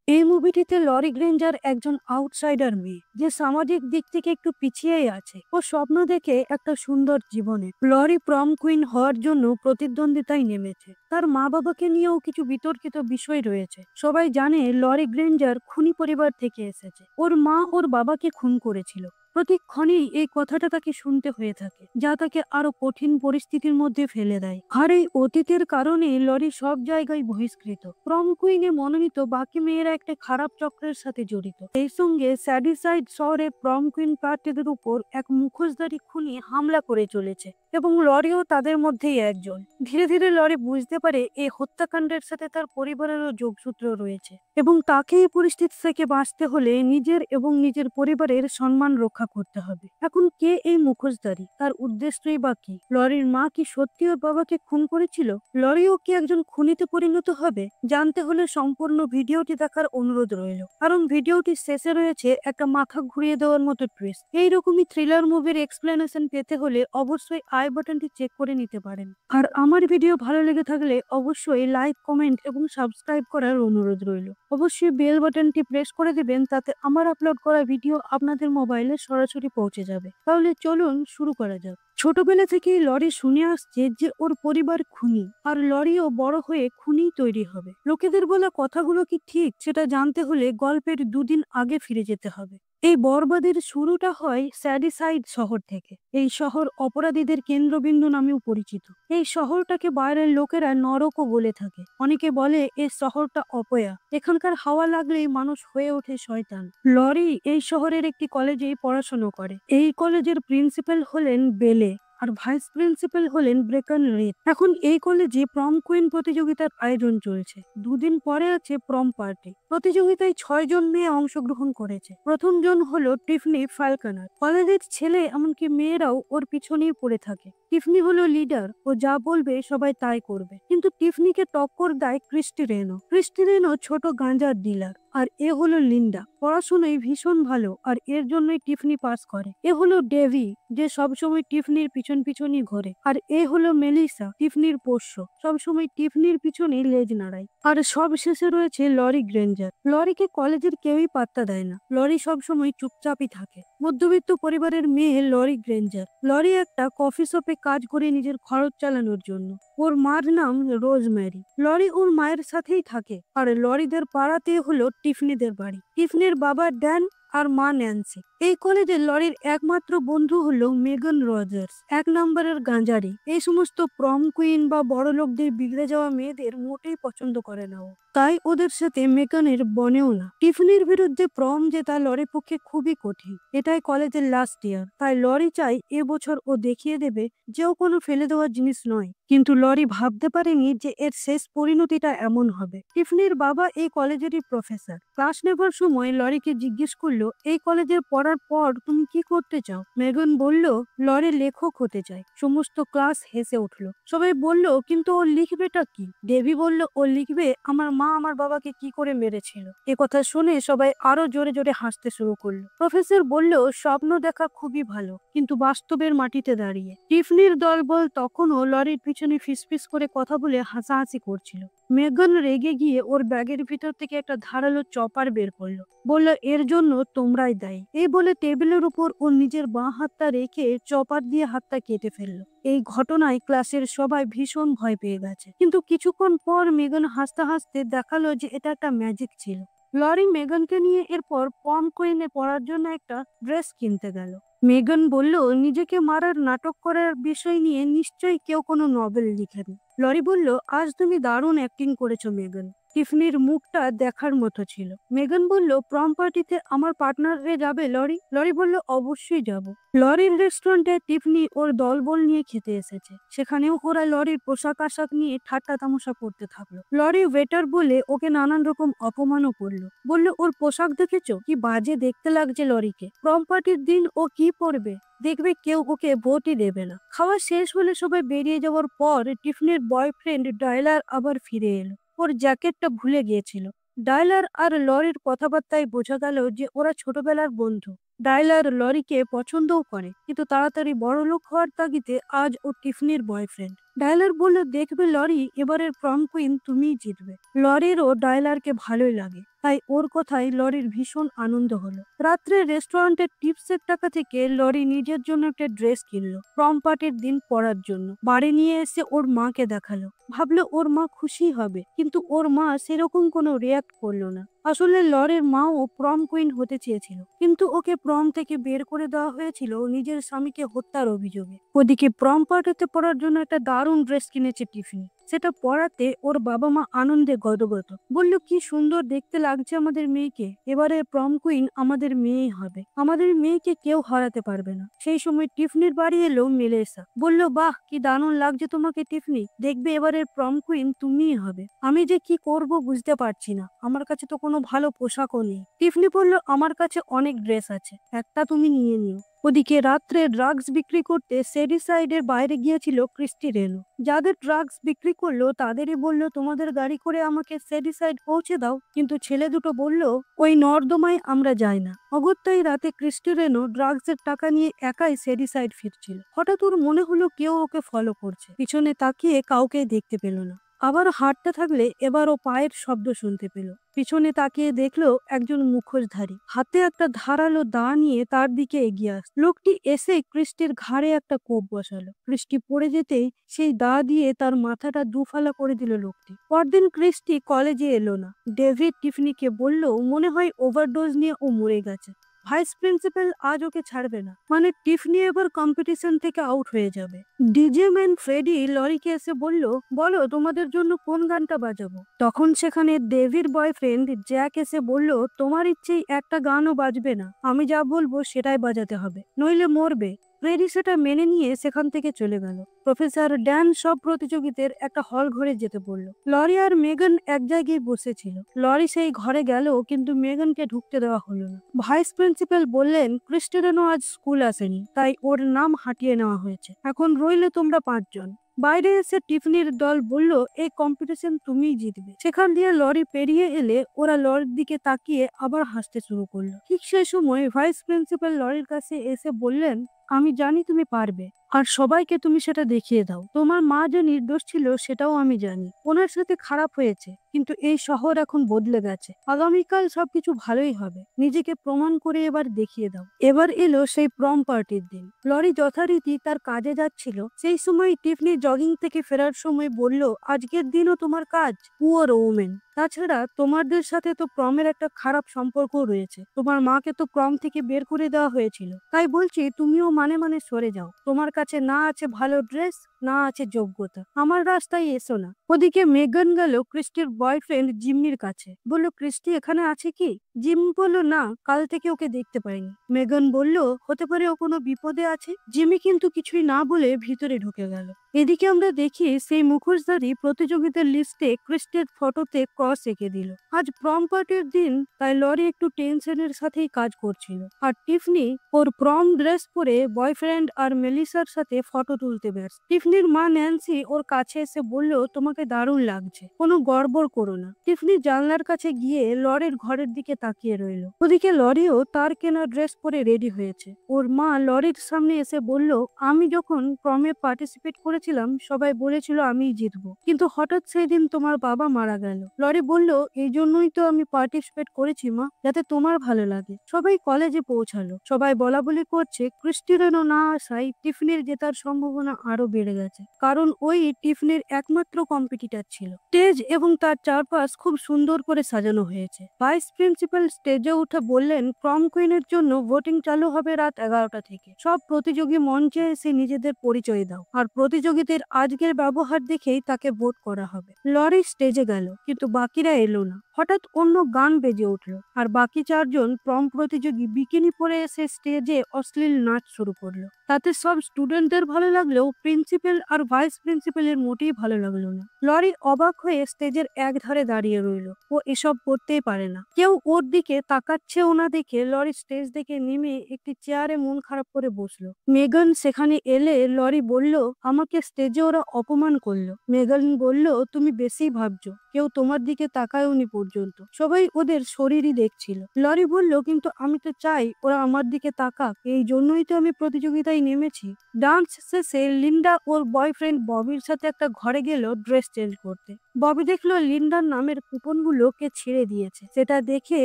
এই মুভিটিতে lorry Granger একজন outsider মেয়ে যে সামাজিক দিক থেকে একটু পিছিয়েই আছে। ও স্বপ্ন দেখে একটা সুন্দর জীবনে। লরি প্রম কুইন হওয়ার জন্য প্রতিদ্বন্দ্বিতায় নেমেছে। তার মা বাবাকে নিয়েও কিছু বিতর্কিত বিষয় রয়েছে। সবাই জানে লরি গ্রেঞ্জার খুনি পরিবার থেকে এসেছে। ওর মা ওর বাবাকে খুন করেছিল। প্রতিক্ষণেই এই কথাটা তাকে শুনতে হয়ে থাকে, যা তাকে আরো কঠিন পরিস্থিতির মধ্যে ফেলে দেয়। আর এই অতীতের কারণে লরি সব জায়গায় বহিষ্কৃত। প্রম কুইনে মনোনীত বাকি মেয়েরা একটা খারাপ চক্রের সাথে জড়িত। এই সঙ্গে স্যাডিসাইড শহরে প্রম কুইন প্রার্থীদের উপর এক মুখোশধারী খুনি হামলা করে চলেছে এবং লরিও তাদের মধ্যেই একজন। ধীরে ধীরে লরি বুঝতে পারে এই হত্যাকাণ্ডের সাথে তার পরিবারেরও যোগসূত্র রয়েছে এবং তাকে এই পরিস্থিতি থেকে বাঁচতে হলে নিজের এবং নিজের পরিবারের সম্মান রক্ষা করতে হবে। এখন কে এই মুখোশধারী? তার উদ্দেশ্যই বা কি? লরির মা কি সত্যি ওর বাবাকে খুন করেছিল? লরিও কি একজন খুনিতে পরিণত হবে? জানতে হলে সম্পূর্ণ ভিডিওটি দেখার অনুরোধ রইল, কারণ ভিডিওটির শেষে রয়েছে একটা মাথা ঘুরিয়ে দেওয়ার মতো টুইস্ট। এইরকমই থ্রিলার মুভির এক্সপ্লেনেশন পেতে হলে অবশ্যই আই বাটনটি চেক করে নিতে পারেন। আর আমার ভিডিও ভালো লেগে থাকলে অবশ্যই লাইক, কমেন্ট এবং সাবস্ক্রাইব করার অনুরোধ রইল। অবশ্যই বেল বাটনটি প্রেস করে দিবেন, তাতে আমার আপলোড করা ভিডিও আপনাদের মোবাইলে সরাসরি পৌঁছে যাবে। তাহলে চলুন শুরু করা যাক। ছোটবেলা থেকেই লরি শুনে আসছে যে ওর পরিবার খুনি, আর লরিও বড় হয়ে খুনি তৈরি হবে। লোকেদের বলা কথাগুলো কি ঠিক, সেটা জানতে হলে গল্পের দুদিন আগে ফিরে যেতে হবে। এই বরবাদের শুরুটা হয় স্যাডিসাইড শহর থেকে। এই শহর অপরাধীদের কেন্দ্রবিন্দু নামেও পরিচিত। এই শহরটাকে বাইরের লোকেরা নরকও বলে থাকে। অনেকে বলে এই শহরটা অপয়া, এখানকার হাওয়া লাগলেই মানুষ হয়ে ওঠে শয়তান। লরি এই শহরের একটি কলেজে পড়াশোনা করে। এই কলেজের প্রিন্সিপাল হলেন বেলে, আর ভাইস প্রিন্সিপাল হলেন ব্রেকন রিড। এখন এই কলেজে প্রম কুইন প্রতিযোগিতার আয়োজন চলছে। দুদিন পরে আছে প্রম পার্টি। প্রতিযোগিতায় 6 জন মেয়ে অংশগ্রহণ করেছে। প্রথম জন হলো টিফনি ফালকনার। কলেজের ছেলে এমনকি মেয়েরাও ওর পিছনেই পড়ে থাকে। টিফনি হলো লিডার, ও যা বলবে সবাই তাই করবে। কিন্তু টিফনিকে টক্কর দেয় ক্রিস্টি রেনো। ক্রিস্টি রেনো ছোট গাঁজার ডিলার। আর এ হলো লিন্ডা, পড়াশোনায় ভীষণ ভালো, আর এর জন্যই টিফনি পাস করে। এ হলো ডেভি, যে সবসময় টিফনির পিছনই ঘোরে। আর এ হলো মেলিসা, টিফনির পোষ্য, সবসময় টিফনির পিছনেই লেজ নাড়ায়। আর সব শেষে রয়েছে লরি গ্রেঞ্জার। লরিকে কলেজের কেউই পাত্তা দেয় না। লরি সবসময় চুপচাপই থাকে। মধ্যবিত্ত পরিবারের মেয়ে লরি গ্রেঞ্জার। লরি একটা কফি শপে কাজ করে নিজের খরচ চালানোর জন্য। ওর মার নাম রোজমেরি। লরি ওর মায়ের সাথেই থাকে। আর লরিদের পাড়াতে হলো টিফনিদের বাড়ি। টিফনির বাবা ড্যান আর মা ন্যান্সি। এই কলেজে লরির একমাত্র বন্ধু হলো মেগান রজার্স, 1 নম্বরের গাঁজারি। এই সমস্ত প্রম কুইন বা বড় লোকদের বিগড়ে যাওয়া মেয়েদের মোটেই পছন্দ করে না ও, তাই ওদের সাথে মেগানের বনেও না। টিফনির বিরুদ্ধে প্রম জেতা লরির পক্ষে খুবই কঠিন। এটাই কলেজের লাস্ট ইয়ার, তাই লরি চাই এবছর ও দেখিয়ে দেবে যে ও কোনো ফেলে দেওয়ার জিনিস নয়। কিন্তু লরি ভাবতে পারেনি যে এর শেষ পরিণতিটা এমন হবে। টিফনির বাবা এই কলেজেরই প্রফেসর। ক্লাস নেবার সময় লরিকে জিজ্ঞেস করলো, এই কলেজের পড়ার পর তুমি কি করতে চাও? মেগন বলল, লরি লেখক হতে চায়। সমস্ত ক্লাস হেসে উঠলো। সবাই বলল, কিন্তু ও লিখবেটা কি? ডেভি বলল, ও লিখবে আমার মা আমার বাবাকে কি করে মেরেছিল। এ কথা শুনে সবাই আরো জোরে জোরে হাসতে শুরু করলো। প্রফেসর বলল, স্বপ্ন দেখা খুবই ভালো, কিন্তু বাস্তবের মাটিতে দাঁড়িয়ে। টিফনির দলবল তখনও লরির পিছনে ফিসফিস করে কথা বলে হাসাহাসি করছিল। মেগন রেগে গিয়ে ওর ব্যাগের ভিতর থেকে একটা ধারালো চপার বের করলো। বলল, এর জন্য তোমরাই দায়ী। এই বলে টেবিলের উপর ওর নিজের বাঁ হাতটা রেখে চপার দিয়ে হাতটা কেটে ফেললো। এই ঘটনায় ক্লাসের সবাই ভীষণ ভয় পেয়ে গেছে। কিন্তু কিছুক্ষণ পর মেগন হাসতে হাসতে দেখালো যে এটা একটা ম্যাজিক ছিল। লরি মেগনকে নিয়ে এরপর পম কুইনে পড়ার জন্য একটা ড্রেস কিনতে গেল। মেগন বলল, নিজেকে মারার নাটক করার বিষয় নিয়ে নিশ্চয়ই কেউ কোনো নভেল লিখেন। লরি বলল, আজ তুমি দারুণ অ্যাক্টিং করেছো মেগন। টিফনির মুখটা দেখার মতো ছিল। মেগন বলল, প্রম পার্টিতে আমার পার্টনারে যাবে লরি? লরি বলল, অবশ্যই যাব। লরির রেস্টুরেন্টে টিফনি ওর দলবল নিয়ে খেতে এসেছে। সেখানেও ওরা লরির পোশাক আশাক নিয়ে ঠাট্টা তামাশা করতে থাকলো। লরি ওয়েটার বলে ওকে নানান রকম অপমানও করলো। বলল, ওর পোশাক দেখেছো কি বাজে দেখতে লাগছে লরিকে। প্রম পার্টির দিন ও কি পরবে? দেখবে কেউ ওকে ভোটই দেবে না। খাওয়া শেষ হলে সবাই বেরিয়ে যাওয়ার পর টিফনির বয়ফ্রেন্ড ডায়লার আবার ফিরে এলো। ওর জ্যাকেটটা ভুলে গিয়েছিল। ডায়লার আর লরির কথাবার্তায় বোঝা গেল যে ওরা ছোটবেলার বন্ধু। ডায়লার লরিকে পছন্দও করে, কিন্তু তাড়াতাড়ি বড়লোক হওয়ার তাগিদে আজ ও টিফনির বয়ফ্রেন্ড। ডায়লার বলল, দেখবে লরি, এবারের প্রম কুইন তুমিই জিতবে। লরিরও ডায়লারকে ভালোই লাগে। তাই ওর কথায় লরির ভীষণ আনন্দ হলো। রাত্রে রেস্টুরেন্টের টিপসের টাকা থেকে লরি নিজের জন্য একটা ড্রেস কিনলো প্রম পার্টির দিন পরার জন্য। বাড়ি নিয়ে এসে ওর মাকে দেখালো, ভাবলো ওর মা খুশি হবে, কিন্তু ওর মা সেরকম কোনো রিয়াক্ট করলো না। আসলে লরির মাও প্রম কুইন হতে চেয়েছিল, কিন্তু ওকে প্রম থেকে বের করে দেওয়া হয়েছিল নিজের স্বামীকে হত্যার অভিযোগে। ওদিকে প্রম পার্টিতে পড়ার জন্য একটা দারুণ ড্রেস কিনেছে টিফিনি। সেটা পরাতে ওর বাবা মা আনন্দে গদগদ। বলল, কি সুন্দর দেখতে লাগছে আমাদের মেয়েকে, এবারে প্রম কুইন আমাদের মেয়েই হবে, আমাদের মেয়েকে কেউ হারাতে পারবে না। সেই সময় টিফনির বাড়ি এলো মেলেসা। বলল, বাহ, কি দারুণ লাগছে তোমাকে টিফনি, দেখবে এবারের প্রম কুইন তুমিই হবে। আমি যে কি করব বুঝতে পারছি না, আমার কাছে তো কোনো ভালো পোশাকও নেই। টিফনি বলল, আমার কাছে অনেক ড্রেস আছে, একটা তুমি নিয়ে নিও। ওদিকে রাত্রে ড্রাগস বিক্রি করতে সেডিসাইডের বাইরে গিয়েছিল ক্রিস্টি রেনু। যাদের ড্রাগস বিক্রি করলো তাদেরই বলল, তোমাদের গাড়ি করে আমাকে সেডিসাইড পৌঁছে দাও, কিন্তু ছেলে দুটো বলল, ওই নর্দমায় আমরা যাই না। অগত্যাই রাতে ক্রিস্টি রেনু ড্রাগসের টাকা নিয়ে একাই সেডিসাইড ফিরছিল। হঠাৎ ওর মনে হলো কেউ ওকে ফলো করছে। পিছনে তাকিয়ে কাউকে দেখতে পেল না। আবার হাঁটতে থাকলে এবার ও পায়ের শব্দ শুনতে পেল। পিছনে তাকিয়ে দেখলো একজন মুখোশধারী হাতে একটা ধারালো দা নিয়ে তার দিকে এগিয়ে আস। লোকটি এসে ক্রিস্টির ঘাড়ে একটা কোপ বসালো। ক্রিস্টি পড়ে যেতেই সেই দা দিয়ে তার মাথাটা দুফালা করে দিল লোকটি। পরদিন ক্রিস্টি কলেজে এলো না। ডেভিড টিফনিকে বলল, মনে হয় ওভারডোজ নিয়ে ও মরে গেছে। ভাইস প্রিন্সিপাল আজ ওকে ছাড়বে না, মানে টিফনি এবার কম্পিটিশন থেকে আউট হয়ে যাবে। ডিজে ম্যান ফ্রেডি লরিকে এসে বলল, বলো তোমাদের জন্য কোন গানটা বাজাবো। তখন সেখানে ডেভির বয়ফ্রেন্ড জ্যাক এসে বলল, তোমার ইচ্ছেই একটা গানও বাজবে না, আমি যা বলবো সেটাই বাজাতে হবে, নইলে মরবে। ফ্রেডি সেটা মেনে নিয়ে সেখান থেকে চলে গেল। প্রফেসর ড্যান সব প্রতিযোগীদের একটা হল ঘরে যেতে বলল। লরি আর মেগান এক জায়গায় বসেছিল। লরি সেই ঘরে গেল, কিন্তু মেগানকে ঢুকতে দেওয়া হলো না। ভাইস প্রিন্সিপাল বললেন, ক্রিস্টিয়ানো আজ স্কুল আসেনি, তাই ওর নাম হাঁটিয়ে নেওয়া হয়েছে। এখন রইলে তোমরা 5 জন। বাইরে এসে টিফনির দল বলল, এই কম্পিটিশন তুমিই জিতবে। সেখান দিয়ে লরি পেরিয়ে এলে ওরা লরির দিকে তাকিয়ে আবার হাসতে শুরু করলো। ঠিক সেই সময় ভাইস প্রিন্সিপাল লরির কাছে এসে বললেন, আমি জানি তুমি পারবে, আর সবাইকে তুমি সেটা দেখিয়ে দাও। তোমার মা যে নির্দোষ ছিল সেটাও আমি জানি। ওনার সাথে খারাপ হয়েছে, কিন্তু এই শহর এখন বদলে গেছে। আগামীকাল সবকিছু ভালোই হবে। নিজেকে প্রমাণ করে এবার দেখিয়ে দাও। এবার এলো সেই প্রম পার্টির দিন। লরি যথারীতি তার কাজে যাচ্ছিল। সেই সময় টিফনি জগিং থেকে ফেরার সময় বলল, আজকের দিনও তোমার কাজ, পুয়ার ওমেন। তাছাড়া তোমাদের সাথে তো প্রমের একটা খারাপ সম্পর্কও রয়েছে। তোমার মাকে তো প্রম থেকে বের করে দেওয়া হয়েছিল। তাই বলছি তুমিও মানে মানে সরে যাও। তোমার কাছে না আছে ভালো ড্রেস, না আছে যোগ্যতা, আমার রাস্তায় এসো না। ওদিকে মেগান গেল ক্রিস্টির বয়ফ্রেন্ড জিম্মির কাছে। বলল, ক্রিস্টি এখানে আছে কি? জিম বলল, না, কাল থেকে ওকে দেখতে পাইনি। মেগান বলল, হতে পারে ও কোনো বিপদে আছে। জিমি কিন্তু কিছুই না বলে ভিতরে ঢুকে গেল। এদিকে আমরা দেখি সেই মুখোশধারী প্রতিযোগিতার লিস্টে ক্রিস্টের ফটোতে ক্রস এঁকে দিল। আজ প্রম পার্টির দিন, তাই লরি একটু টেনশনের সাথেই কাজ করছিল। আর টিফনি ওর প্রম ড্রেস পরে বয়ফ্রেন্ড আর মেলিসার সাথে ফটো তুলতে ব্যস্ত। টিফনির মা ন্যান্সি ওর কাছে এসে বলল, তোমাকে দারুণ লাগছে, কোনো গড়বড় করো না। টিফনি জানলার কাছে গিয়ে লরির ঘরের দিকে তাকিয়ে রইল। ওদিকে লরিও তার কেনা ড্রেস পরে রেডি হয়েছে। ওর মা লরির সামনে এসে বলল, আমি যখন প্রমে পার্টিসিপেট করেছিলাম সবাই বলেছিল আমিই জিতবো, কিন্তু হঠাৎ সেই দিন তোমার বাবা মারা গেল। লরি বলল, এই জন্যই তো আমি পার্টিসিপেট করেছি মা, যাতে তোমার ভালো লাগে। সবাই কলেজে পৌঁছালো। সবাই বলা বলি করছে ক্রিস্টিয়ানো না আসায় টিফনির জেতার সম্ভাবনা আরো বেড়ে গেছে, কারণ ওই টিফনির একমাত্র কম্পিটিটর ছিল। স্টেজ এবং তার চারপাশ খুব সুন্দর করে সাজানো হয়েছে। ভাইস প্রিন্সিপাল স্টেজে উঠে বললেন, প্রম কুইনের জন্য ভোটিং চালু হবে রাত 11টা থেকে। সব প্রতিযোগী মঞ্চে এসে নিজেদের পরিচয় দাও, আর প্রতিযোগীদের আজকের ব্যবহার দেখেই তাকে ভোট করা হবে। লরি স্টেজে গেল, কিন্তু বাকিরা এলো না। হঠাৎ অন্য গান বেজে উঠলো, আর বাকি 4জন প্রম প্রতিযোগী বিকিনি পরে এসে স্টেজে অশ্লীল নাচ শুরু করলো। তাতে সব স্টুডেন্টদের ভালো লাগলেও প্রিন্সিপাল আর ভাইস প্রিন্সিপালের মোটেই ভালো লাগলো না। লরি অবাক হয়ে স্টেজের এক ধারে দাঁড়িয়ে রইল। ও এসব করতেই পারে না। কেউ ওর দিকে তাকাচ্ছেও না দেখে লরি স্টেজ থেকে নেমে একটি চেয়ারে মন খারাপ করে বসলো। মেগান সেখানে এলে লরি বলল, আমাকে স্টেজে ওরা অপমান করলো। মেগান বলল, তুমি বেশি ভাবছো, কেউ তোমার দিকে তাকায়ওনি পর্যন্ত, সবাই ওদের শরীরই দেখছিল। লরি বলল, কিন্তু আমি তো চাই ওরা আমার দিকে তাকাক, এই জন্যই তো আমি প্রতিযোগিতায় নেমেছি। ডান্স শেষে লিন্ডা ওর বয়ফ্রেন্ড ববির সাথে একটা ঘরে গেল ড্রেস চেঞ্জ করতে। ববি দেখলো লিন্ডার নামের কুপনগুলো কে ছিঁড়ে দিয়েছে। সেটা দেখে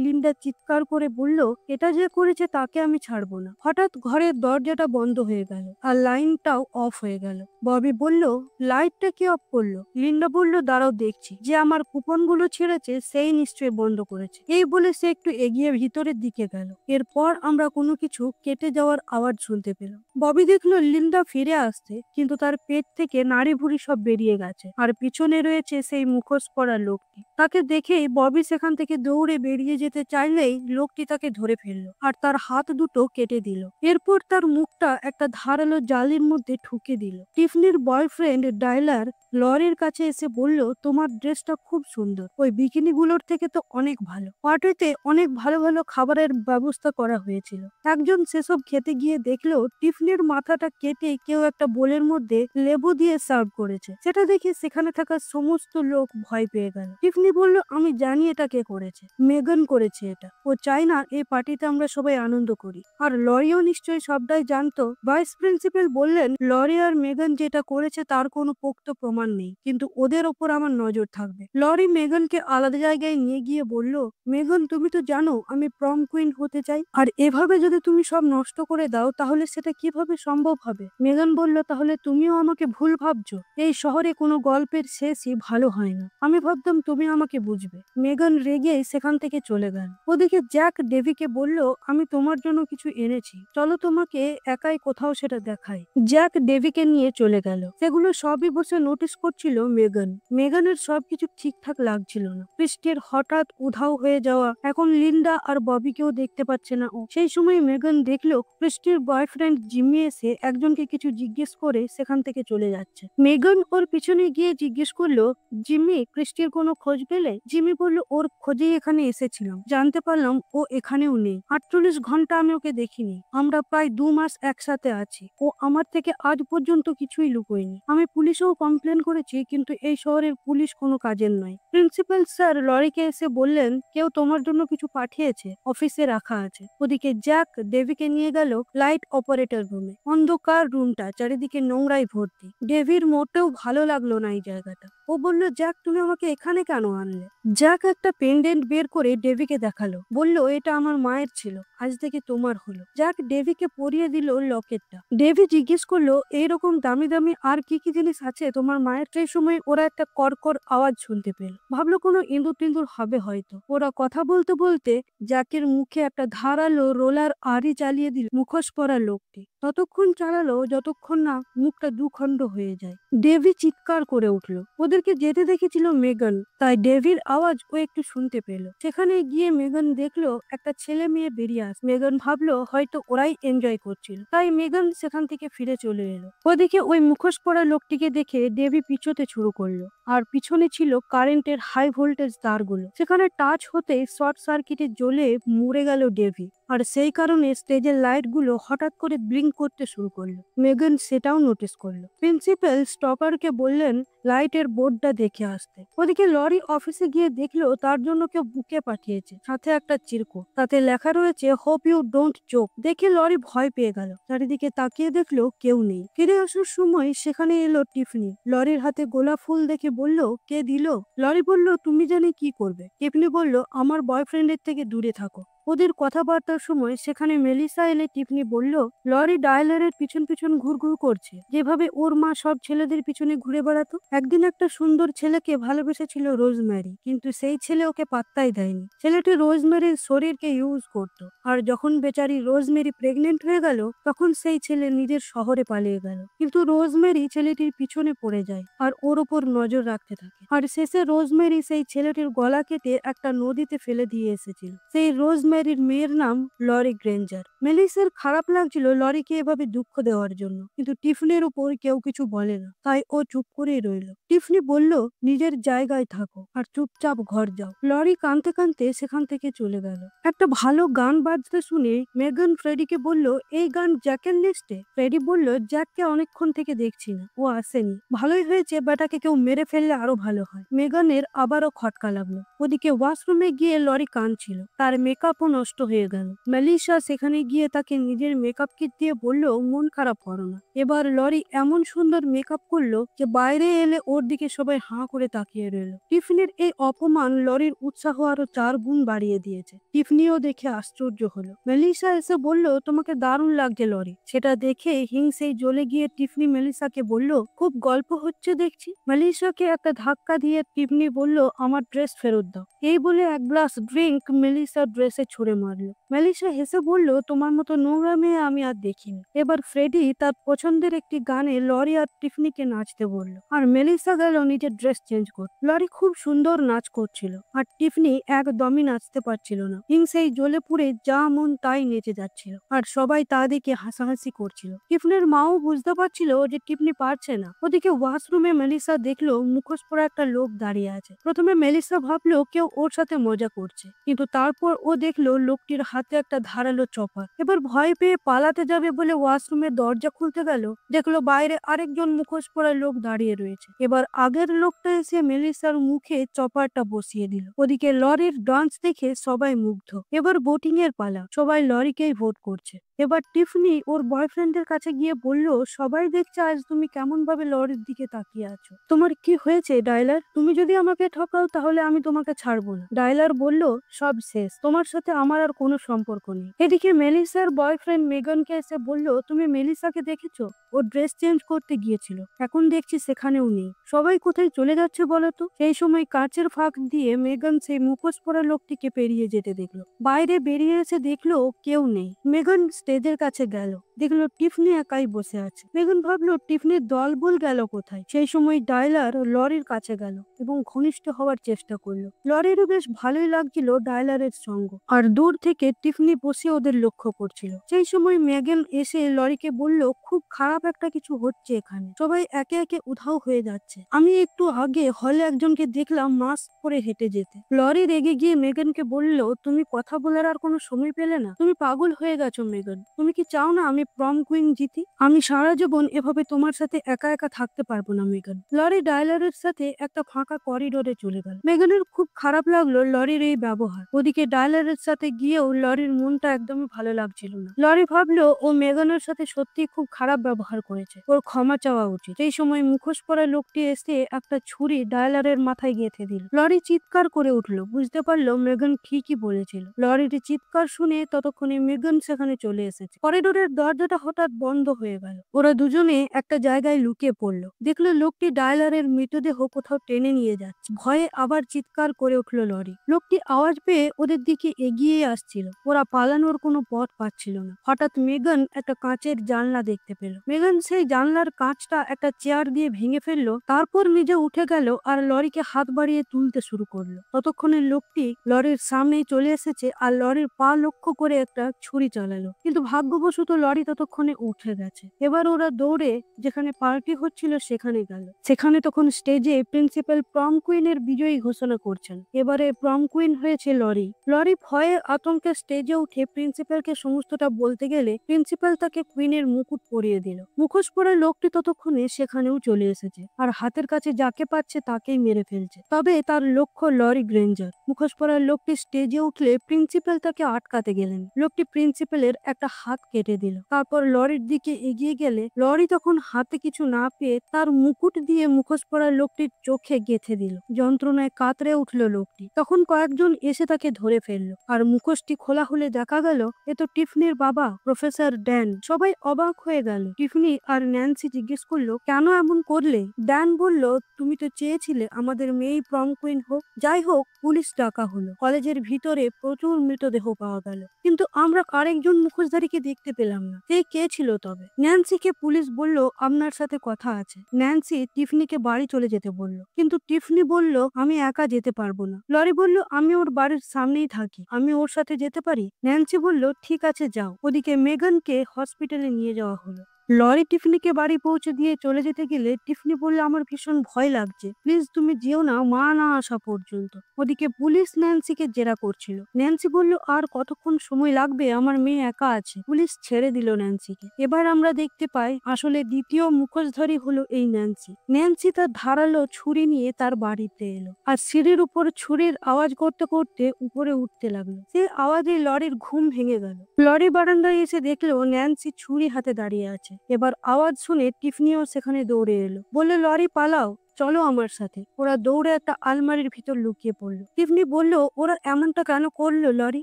লিন্ডা চিৎকার করে বলল, এটা যে করেছে তাকে আমি ছাড়বো না। হঠাৎ ঘরের দরজাটা বন্ধ হয়ে গেল আর লাইনটাও অফ হয়ে গেল। ববি বলল, লাইটটা কি অফ করলো? লিন্ডা বলল, দাঁড়াও দেখছি। যে আমার কুপনগুলো ছিঁড়েছে সেই নিশ্চয়ই বন্ধ করেছে। এই বলে সে একটু এগিয়ে ভিতরের দিকে গেল। এরপর আমরা কোনো কিছু কেটে যাওয়ার আওয়াজ শুনতে পেলাম। ববি দেখলো লিন্ডা ফিরে আসছে, কিন্তু তার পেট থেকে নাড়ি ভুড়ি সব বেরিয়ে গেছে আর পিছনে রয়েছে সেই মুখোশ পরা লোকটি। তাকে দেখেই ববি সেখান থেকে দৌড়ে বেরিয়ে যেতে চাইলেই লোকটি তাকে ধরে ফেললো আর তার হাত দুটো কেটে দিল। এরপর তার মুখটা একটা ধারালো জালির মধ্যে ঠুকে দিল। টিফনির বয়ফ্রেন্ড ডাইলার লরির কাছে এসে বলল, তোমার ড্রেসটা খুব সুন্দর, ওই বিকিনিগুলোর থেকে তো অনেক ভালো। পার্টিতে অনেক ভালো ভালো খাবারের ব্যবস্থা করা হয়েছিল। একজন সেসব খেতে গিয়ে দেখলো টিফনির মাথাটা কেটে কেউ একটা বোলের মধ্যে লেবু দিয়ে সার্ভ করেছে। সেটা দেখে সেখানে থাকা সমস্ত লোক ভয় পেয়ে গেল। টিফনি বলল, আমি জানি এটা কে করেছে, মেগান করেছে এটা। ও চাই না এই পার্টিতে আমরা সবাই আনন্দ করি। আর লরিও নিশ্চয়ই সবটাই জানতো। ভাইস প্রিন্সিপাল বললেন, লরি আর মেগান যেটা করেছে তার কোনো পোক্ত প্রমাণ নেই, কিন্তু ওদের ওপর আমার নজর থাকবে। লরি মেগানকে আলাদা জায়গায় নিয়ে গিয়ে বলল, মেগান তুমি তো জানো আমি প্রম কুইন হতে চাই, আর এভাবে যদি তুমি সব নষ্ট করে দাও তাহলে সেটা কিভাবে সম্ভব হবে? মেগান বলল, তাহলে তুমিও আমাকে ভুল ভাবছো। এই শহরে কোনো গল্পের শেষই ভালো হয় না। আমি ভাবতাম তুমি আমাকে বুঝবে। মেগান রেগে সেখান থেকে চলে গেল। ওদিকে জ্যাক ডেভিকে বলল, আমি তোমার জন্য কিছু এনেছি, চলো তোমাকে একাই কোথাও সেটা দেখাই। জ্যাক ডেভিকে নিয়ে চলে গেল। সেগুলো সবই বসে নোটিস করছিল মেগান। মেগানের সবকিছু ঠিকঠাক লাগছিল না। ক্রিস্টির হঠাৎ উধাও হয়ে যাওয়া, এখন লিন্ডা আর ববিকেও দেখতে পাচ্ছে না ও। সেই সময় মেগান দেখলো ক্রিস্টির বয়ফ্রেন্ড জিমি এসে একজনকে কিছু জিজ্ঞেস করে সেখান থেকে চলে যাচ্ছে। মেগান ওর পিছনে গিয়ে জিজ্ঞেস করলো, জিমি ক্রিস্টির কোনো খোঁজ পেলে? জিমি বলল, ওর খোঁজেই এখানে এসেছিলাম, জানতে পারলাম ও এখানেও নেই। 48 ঘন্টা আমি ওকে দেখিনি। আমরা প্রায় 2 মাস একসাথে আছি। ও আমার থেকে আজ পর্যন্ত কিছুই লুকোয়নি। আমি পুলিশেও কমপ্লেন করেছি, কিন্তু এই শহরের পুলিশ কোনো কাজের নয়। প্রিন্সিপাল স্যার লরিকে এসে বললেন, কেউ তোমার জন্য কিছু পাঠিয়েছে, অফিসে রাখা আছে। ওদিকে জ্যাক ডেভিকে নিয়ে গেল লাইট অপারেটর রুমে। অন্ধকার রুমটা, চারিদিকে নোংরায় ভর্তি। ডেভির মোটেও ভালো লাগলো না এই জায়গাটা। ও বলল, জ্যাক তুমি আমাকে এখানে কেন আনলে? জ্যাক একটা পেন্ডেন্ট বের করে ডেভিকে দেখালো, বলল, এটা আমার মায়ের ছিল, আজ থেকে তোমার হলো। জ্যাক ডেভিকে পরিয়ে দিল লকেটটা। ডেভি জিজ্ঞেস করলো, এইরকম দামি দামি আর কি কি জিনিস আছে তোমার মায়ের? সেই সময় ওরা একটা কর্কর আওয়াজ শুনতে পেল। ভাবলো কোনো ইঁদুর টিন্দুর হবে হয়তো। ওরা কথা বলতে বলতে জ্যাকের মুখে একটা ধারালো রোলার আড়ি চালিয়ে দিল মুখোশ পরা লোকটি। ততক্ষণ চালালো যতক্ষণ না মুখটা দুখণ্ড হয়ে যায়। ডেভি চিৎকার করে উঠলো। ওদেরকে যেতে দেখেছিল মেগান, তাই ডেভির আওয়াজ ও একটু শুনতে পেল। সেখানে গিয়ে মেগান দেখলো একটা ছেলে মেয়ে বেরিয়ে আস। মেগান ভাবলো হয়তো ওরাই এনজয় করছিল, তাই মেগান সেখান থেকে ফিরে চলে এলো। ওদিকে ওই মুখোশ পরা লোকটিকে দেখে ডেভি পিছোতে শুরু করলো, আর পিছনে ছিল কারেন্টের হাই ভোল্টেজ তারগুলো। সেখানে টাচ হতে শর্ট সার্কিটে জ্বলে মরে গেল ডেভি, আর সেই কারণে স্টেজের লাইট গুলো হঠাৎ করে ব্লিঙ্ক করতে শুরু করলো। মেগান সেটাও নোটিস করলো। প্রিন্সিপাল স্টপারকে বললেন লাইটের বোর্ডটা দেখে আসতে। ওদিকে লরি অফিসে গিয়ে দেখলো তার জন্য কেউ বুকে পাঠিয়েছে, সাথে একটা চিরকুট, তাতে লেখা রয়েছে, হোপ ইউ ডোন্ট চোক। দেখে লরি ভয় পেয়ে গেল। চারিদিকে তাকিয়ে দেখলো কেউ নেই। ফিরে আসার সময় সেখানে এলো টিফনি। লরির হাতে গোলাপ ফুল দেখে বলল, কে দিল? লরি বলল, তুমি জানি কি করবে। টিফনি বলল, আমার বয়ফ্রেন্ডের থেকে দূরে থাকো। ওদের কথাবার্তার সময় সেখানে মেলিসা এলে টিফনি বলল, লরি ডায়লারের পিছন পিছন ঘুরঘুর করছে, যেভাবে ওর মা সব ছেলেদের পিছনে ঘুরে বেড়াতো। একদিন একটা সুন্দর ছেলেকে ভালোবেসেছিল রোজম্যারি, কিন্তু সেই ছেলে ওকে পাত্তাই দেয়নি। ছেলেটি রোজমেরির শরীরকে ইউজ করত, আর যখন বেচারি রোজমেরি প্রেগনেন্ট হয়ে গেল তখন সেই ছেলে নিজের শহরে পালিয়ে গেল। কিন্তু রোজমেরি ছেলেটির পিছনে পড়ে যায় আর ওর ওপর নজর রাখতে থাকে। আর শেষে রোজমেরি সেই ছেলেটির গলা কেটে একটা নদীতে ফেলে দিয়ে এসেছিল। সেই রোজমেরির মেয়ের নাম লরি গ্রেঞ্জার। মেলিসার খারাপ লাগছিল লরিকে এভাবে দুঃখ দেওয়ার জন্য, কিন্তু টিফনির উপর কেউ কিছু বলে না, তাই ও চুপ করেই রইল। টিফনি বলল, নিজের জায়গায় থাকো আর চুপচাপ ঘর যাও। লরি কাঁদতে কাঁদতে সেখান থেকে চলে গেল। একটা ভালো গান বাজতে শুনে মেগান ফ্রেডিকে বলল, এই গান জ্যাকের লিস্টে? ফ্রেডি বলল, জ্যাককে অনেকক্ষণ থেকে দেখছি না, ও আসেনি। ভালোই হয়েছে, বেটাকে কেউ মেরে ফেললে আরো ভালো হয়। মেগানের আবারও খটকা লাগলো। ওদিকে ওয়াশরুমে গিয়ে লরি কাঁদছিল। তার মেকআপ মেকআপও নষ্ট হয়ে গেল। মেলিসা সেখানে গিয়ে তাকে নিজের মেকআপ কিট দিয়ে বলল, মন খারাপ করো না। এবার লরি এমন সুন্দর মেকআপ করলো যে বাইরে এলে ওর দিকে সবাই হাঁ করে তাকিয়ে রইল। টিফনির এই অপমান লরির উৎসাহ আরো 4 গুণ বাড়িয়ে দিয়েছে। টিফনিও দেখে আশ্চর্য হলো। মেলিসা এসে বলল, তোমাকে দারুণ লাগছে লরি। সেটা দেখে হিংসেই জ্বলে গিয়ে টিফনি মেলিসাকে বলল, খুব গল্প হচ্ছে দেখছি। মেলিসাকে একটা ধাক্কা দিয়ে টিফনি বলল, আমার ড্রেস ফেরত দাও। এই বলে এক গ্লাস ড্রিঙ্ক মেলিসার ড্রেসে ছুঁড়ে মারলো। মেলিসা হেসে বলল, তোমার মতো নোংরা মেয়ে আমি আর দেখিনি। এবার ফ্রেডি তার পছন্দের একটি গানে লরি আর টিফনিকে নাচতে বলল, আর মেলিসা গেল নিজের ড্রেস চেঞ্জ করতে। লরি খুব সুন্দর নাচ করছিল আর টিফনি একদমই নাচতে পারছিল না। হিংসেই জ্বলে পুড়ে যা মন তাই নেচে যাচ্ছিল আর সবাই তা দেখে হাসাহাসি করছিল। টিফনির মাও বুঝতে পারছিল যে টিফনি পারছে না। ওদিকে ওয়াশরুমে মেলিসা দেখলো মুখোশ পরা একটা লোক দাঁড়িয়ে আছে। প্রথমে মেলিসা ভাবলো কেউ ওর সাথে মজা করছে, কিন্তু তারপর ও দেখলো লোকটির হাতে একটা ধারালো চপার। এবার ভয় পেয়ে পালাতে যাবে বলে ওয়াশরুমের দরজা খুলতে গেল, দেখলো বাইরে আরেকজন মুখোশ পরা লোক দাঁড়িয়ে রয়েছে। এবার আগের লোকটা এসে মেলিসার মুখে চপারটা বসিয়ে দিল। ওদিকে লরির ডান্স দেখে সবাই মুগ্ধ। এবার ভোটিং এর পালা, সবাই লরিকেই ভোট করছে। এবার টিফনি ওর বয়ফ্রেন্ডের কাছে গিয়ে বলল, সবাই দেখছে আজ তুমি কেমন ভাবে লরির দিকে তাকিয়ে আছো। তোমার কি হয়েছে ডায়লার? তুমি যদি আমাকে ঠকাও তাহলে আমি তোমাকে ছাড়বো না। ডায়লার বলল, সব শেষ, তোমার সাথে আমার আর কোনো সম্পর্ক নেই। এদিকে মেলিসার বয়ফ্রেন্ড মেগানকে এসে বলল, তুমি মেলিসাকে দেখেছো? ও ড্রেস চেঞ্জ করতে গিয়েছিল, এখন দেখছি সেখানেও নেই। সবাই কোথায় চলে যাচ্ছে বলতো? সেই সময় কাঁচের ফাঁক দিয়ে মেগান সেই মুখোশ পরা লোকটিকে পেরিয়ে যেতে দেখলো। বাইরে বেরিয়ে এসে দেখলো কেউ নেই। মেগান স্টেজের কাছে গেল, দেখলো টিফনি একাই বসে আছে। মেগান ভাবলো টিফনির দলবল গেল কোথায়। সেই সময় ডায়লার লরির কাছে গেল এবং ঘনিষ্ঠ হওয়ার চেষ্টা করলো। লরিরও বেশ ভালোই লাগছিল ডায়লারের সঙ্গ, আর দূর থেকে টিফনি বসে ওদের লক্ষ্য করছিল। সেই সময় মেগান এসে লরিকে বলল, খুব খারাপ একটা কিছু হচ্ছে এখানে, সবাই একে একে উধাও হয়ে যাচ্ছে। আমি একটু আগে হলে একজনকে দেখলাম মাস্ক পরে হেঁটে যেতে। লরি রেগে গিয়ে মেগানকে বলল, তুমি কথা বলার আর কোনো সময় পেলে না? তুমি পাগল হয়ে গেছো মেগান। তুমি কি চাও না আমি প্রম কুইন জিতি? আমি সারা জীবন এভাবে তোমার সাথে একা একা থাকতে পারবো না মেগান। লরি ডায়লারের সাথে একটা ফাঁকা করিডোরে চলে গেল। মেগানের খুব খারাপ লাগলো লরির এই ব্যবহার। ওদিকে ডায়লারের সাথে গিয়েও লরির মনটা একদমই ভালো লাগছিল না। লরি ভাবলো ও মেগানের সাথে সত্যি খুব খারাপ ব্যবহার করেছে, ওর ক্ষমা চাওয়া উচিত। সেই সময় মুখোশ পরা লোকটি এসে একটা ছুরি ডায়লারের মাথায় গেঁথে দিল। লরি চিৎকার করে উঠলো, বুঝতে পারলো মেগান ঠিকই বলেছিল। লরির চিৎকার শুনে ততক্ষণে মেগান সেখানে চলে এসেছে। করিডোরের দরজাটা হঠাৎ বন্ধ হয়ে গেল। ওরা দুজনে একটা জায়গায় লুকিয়ে পড়লো। দেখলো লোকটি ডায়লারের মৃতদেহ কোথাও টেনে নিয়ে যাচ্ছে। ভয়ে আবার চিৎকার করে উঠলো লরি। লোকটি আওয়াজ পেয়ে ওদের দিকে এগিয়ে আসছিল। ওরা পালানোর কোনো পথ পাচ্ছিল না। হঠাৎ মেগান একটা কাঁচের জানলা দেখতে পেল। মেগান সেই জানলার কাঁচটা একটা চেয়ার দিয়ে ভেঙে ফেললো, তারপর নিজে উঠে গেল আর লরিকে হাত বাড়িয়ে তুলতে শুরু করলো। ততক্ষণে লোকটি লরির সামনেই চলে এসেছে আর লরির পা লক্ষ্য করে একটা ছুরি চালালো, কিন্তু ভাগ্যবশত লরি ততক্ষণে উঠে গেছে। এবার ওরা দৌড়ে যেখানে পার্টি হচ্ছিল সেখানে গেল। সেখানে তখন স্টেজে প্রিন্সিপাল প্রম কুইনের বিজয়ী ঘোষণা করছেন। এবারে প্রম কুইন হয়েছে লরি। লরি ভয়ে আতঙ্কে স্টেজে উঠে প্রিন্সিপালকে সমস্তটা বলতে গেলে প্রিন্সিপাল তাকে কুইনের মুকুট পরিয়ে দিল। মুখোশ পরা লোকটি ততক্ষণে সেখানেও চলে এসেছে আর হাতের কাছে যাকে পাচ্ছে তাকেই মেরে ফেলছে। তবে তার লক্ষ্য লরি গ্রেঞ্জার। মুখোশ পরা লোকটি স্টেজে উঠলে প্রিন্সিপাল তাকে আটকাতে গেলেন। লোকটি প্রিন্সিপালের একটা হাত কেটে দিল। তারপর লরির দিকে এগিয়ে গেলে লরি তখন হাতে কিছু না পেয়ে তার মুকুট দিয়ে মুখোশ পরা লোকটির চোখে গেঁথে দিল। যন্ত্রণায় কাতরে উঠল লোকটি। তখন কয়েকজন এসে তাকে ধরে ফেললো আর মুখোশটি খোলা হলে দেখা গেল এ তো টিফনির বাবা প্রফেসর ড্যান। সবাই অবাক হয়ে গেল। টিফনি আর ন্যান্সি জিজ্ঞেস করলো, কেন এমন করলে? ড্যান বলল, তুমি তো চেয়েছিলে আমাদের মেয়ে প্রম কুইন হোক। যাই হোক, পুলিশ ডাকা হলো। কলেজের ভিতরে প্রচুর মৃতদেহ পাওয়া গেল, কিন্তু আমরা আরেকজন মুখোশধারীকে দেখতে পেলাম না। সে কে ছিল তবে? ন্যান্সিকে পুলিশ বলল, আপনার সাথে কথা আছে। ন্যান্সি টিফনিকে বাড়ি চলে যেতে বলল, কিন্তু টিফনি বলল, আমি একা যেতে পারবো না। লরি বলল, আমি ওর বাড়ির সামনেই থাকি, আমি ওর সাথে যেতে পারি। ন্যান্সি বলল, ঠিক আছে যাও। ওদিকে মেগানকে হসপিটালে নিয়ে যাওয়া হলো। লরি টিফনিকে বাড়ি পৌঁছে দিয়ে চলে যেতে গেলে টিফনি বলল, আমার ভীষণ ভয় লাগছে, প্লিজ তুমি যেও না মা না আসা পর্যন্ত। ওদিকে পুলিশ ন্যান্সিকে জেরা করছিল। ন্যান্সি বলল, আর কতক্ষণ সময় লাগবে, আমার মেয়ে একা আছে। পুলিশ ছেড়ে দিল ন্যান্সিকে। এবার আমরা দেখতে পাই আসলে দ্বিতীয় মুখোশধারী হলো এই ন্যান্সি। ন্যান্সি তার ধারালো ছুরি নিয়ে তার বাড়িতে এলো আর সিঁড়ির উপর ছুরির আওয়াজ করতে করতে উপরে উঠতে লাগলো। সে আওয়াজে লরির ঘুম ভেঙে গেল। লরি বারান্দায় এসে দেখলো ন্যান্সি ছুরি হাতে দাঁড়িয়ে আছে। এবার আওয়াজ শুনে টিফনিও সেখানে দৌড়ে এলো, বললো, লরি পালাও, চলো আমার সাথে। ওরা দৌড়ে একটা আলমারির ভিতর লুকিয়ে পড়লো। টিফনি বলল, ওরা এমনটা কেন করলো লরি?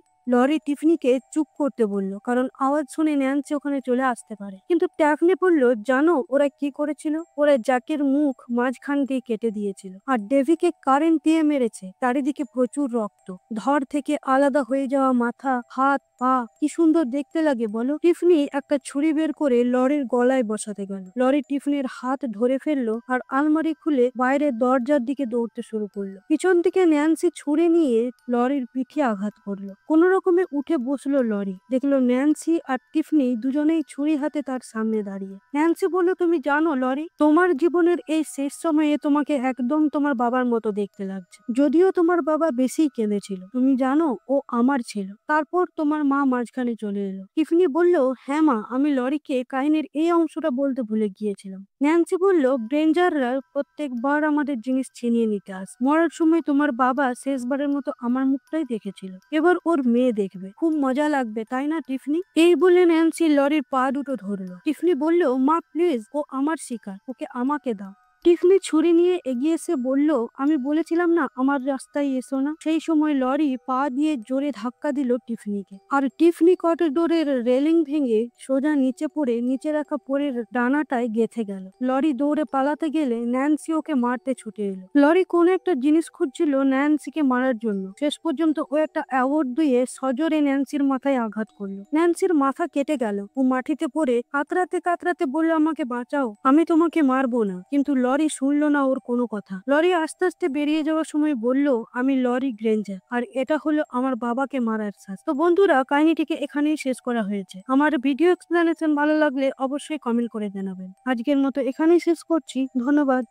লরি টিফনিকে চুপ করতে বলল, কারণ আওয়াজ শুনে ন্যান্সি ওখানে চলে আসতে পারে। কিন্তু ট্যাফনি বলল, জানো ওরা কি করেছিল? ওরা জ্যাকের মুখ মাঝখান দিয়ে কেটে দিয়েছিল আর ডেভিকে কারেন্ট দিয়ে মেরেছে। চারিদিকে প্রচুর রক্ত, ধর থেকে আলাদা হয়ে যাওয়া মাথা, হাত, পা, কি সুন্দর দেখতে লাগে বলো। টিফনি একটা ছুরি বের করে লরির গলায় বসাতে গেল। লরি টিফনির হাত ধরে ফেললো আর আলমারি খুলে বাইরের দরজার দিকে দৌড়তে শুরু করলো। পিছন থেকে ন্যান্সি ছুরি নিয়ে লরির পিঠে আঘাত করলো। কোন রকমে উঠে বসলো লরি, দেখলো ন্যান্সি আর টিফনি দুজনেই ছুরি হাতে তার সামনে দাঁড়িয়ে। ন্যান্সি বলল, তুমি জানো লরি, তোমার জীবনের এই শেষ সময়ে তোমাকে একদম তোমার বাবার মতো দেখতে লাগছে। যদিও তোমার বাবা বেশি কেঁদেছিল, তুমি জানো ও আমার ছিল। তারপর তোমার মা মাঝখানে চলে এলো। টিফনি বলল, হ্যাঁ মা, আমি লরিকে কাহিনীর এই অংশটা বলতে ভুলে গিয়েছিলাম। ন্যান্সি বলল, গ্রেঞ্জাররা প্রত্যেকবার আমাদের জিনিস ছিনিয়ে নিতে আসে। মরার সময় তোমার বাবা শেষবারের মতো আমার মুখটাই দেখেছিল, এবার ওর মেয়ে দেখবে, খুব মজা লাগবে, তাই না টিফনি? এই বলে ন্যান্সি লরির পা দুটো ধরলো। টিফনি বলল, মা প্লিজ, ও আমার শিকার, ওকে আমাকে দাও। টিফনি ছুরি নিয়ে এগিয়ে এসে বলল, আমি বলেছিলাম না আমার রাস্তায় এসো না। সেই সময় লরি পা দিয়ে জোরে ধাক্কা দিল টিফনিকে, আর টিফনি করিডোরের রেলিং ভেঙে সোজা নিচে পড়ে নিচে রাখা পরের ডানাটায় গেঁথে গেল। লরি দৌড়ে পালাতে গেলে ন্যান্সি ওকে মারতে ছুটে এলো। লরি কোন একটা জিনিস খুঁজছিল ন্যান্সিকে মারার জন্য। শেষ পর্যন্ত ও একটা অ্যাওয়ার্ড দিয়ে সজোরে ন্যান্সির মাথায় আঘাত করলো। ন্যান্সির মাথা কেটে গেল। ও মাটিতে পড়ে কাতরাতে কাতরাতে বলল, আমাকে বাঁচাও, আমি তোমাকে মারবো না। কিন্তু লরি শুনলো না ওর কোনো কথা। লরি আস্তে আস্তে বেরিয়ে যাওয়ার সময় বলল, আমি লরি গ্রেঞ্জার, আর এটা হলো আমার বাবাকে মারার শাস্তি। তো বন্ধুরা, কাহিনীটিকে এখানেই শেষ করা হয়েছে। আমার ভিডিও এক্সপ্লেনেশন ভালো লাগলে অবশ্যই কমেন্ট করে জানাবেন। আজকের মতো এখানেই শেষ করছি, ধন্যবাদ।